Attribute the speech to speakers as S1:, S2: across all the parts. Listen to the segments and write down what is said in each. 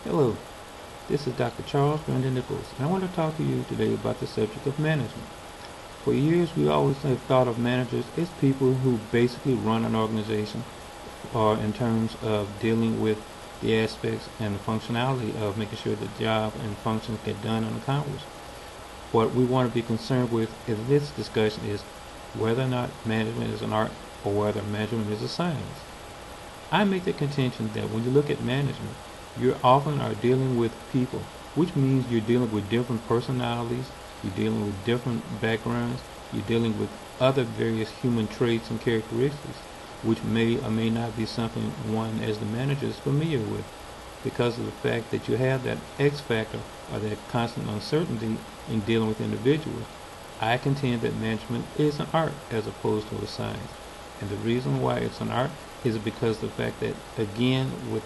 S1: Hello, this is Dr. Charles Brandon Nichols, and I want to talk to you today about the subject of management. For years, we always have thought of managers as people who basically run an organization, or in terms of dealing with the aspects and the functionality of making sure the job and functions get done and accomplished. What we want to be concerned with in this discussion is whether or not management is an art or whether management is a science. I make the contention that when you look at management, you often are dealing with people, which means you're dealing with different personalities, you're dealing with different backgrounds, you're dealing with other various human traits and characteristics, which may or may not be something one as the manager is familiar with, because of the fact that you have that X factor or that constant uncertainty in dealing with individuals. I contend that management is an art as opposed to a science. And the reason why it's an art is because the fact that, again, with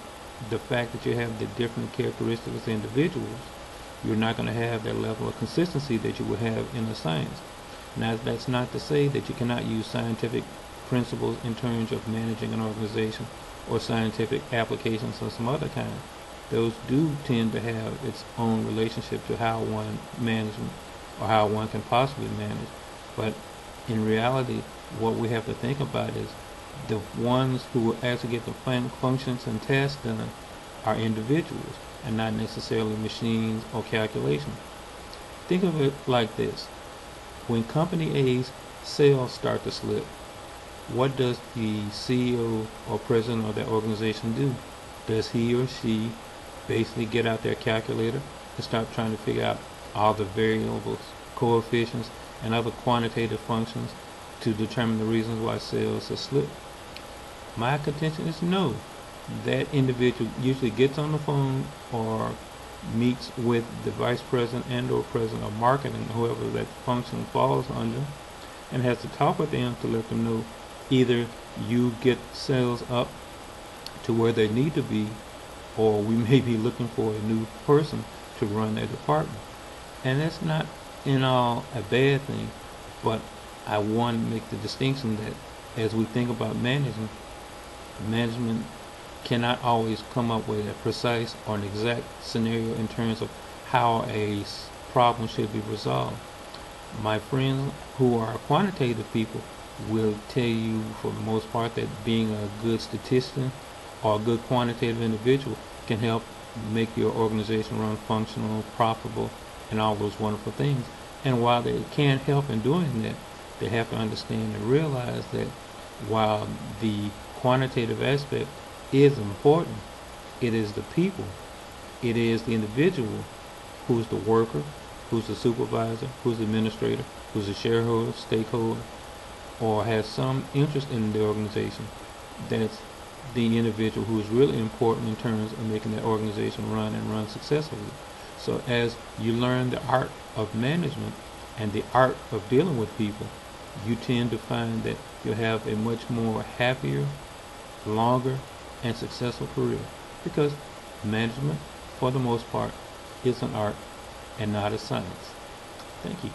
S1: the fact that you have the different characteristics as individuals, you're not going to have that level of consistency that you would have in a science. Now, that's not to say that you cannot use scientific principles in terms of managing an organization or scientific applications of some other kind. Those do tend to have its own relationship to how one manages or how one can possibly manage. But in reality, what we have to think about is the ones who will actually get the functions and tasks done are individuals and not necessarily machines or calculations. Think of it like this. When company A's sales start to slip, what does the CEO or president of that organization do? Does he or she basically get out their calculator and start trying to figure out all the variables, coefficients, and other quantitative functions to determine the reasons why sales have slipped? My contention is no. That individual usually gets on the phone or meets with the vice president and or president of marketing, whoever that function falls under, and has to talk with them to let them know either you get sales up to where they need to be, or we may be looking for a new person to run their department. And that's not in all a bad thing, but I want to make the distinction that as we think about management cannot always come up with a precise or an exact scenario in terms of how a problem should be resolved. My friends who are quantitative people will tell you for the most part that being a good statistician or a good quantitative individual can help make your organization run functional, profitable, and all those wonderful things. And while they can help in doing that, they have to understand and realize that while the quantitative aspect is important, it is the people, it is the individual who's the worker, who's the supervisor, who's the administrator, who's the shareholder, stakeholder, or has some interest in the organization. That's the individual who is really important in terms of making the organization run and run successfully. So as you learn the art of management and the art of dealing with people, you tend to find that you'll have a much more happier, longer, and successful career, because management, for the most part, is an art and not a science. Thank you.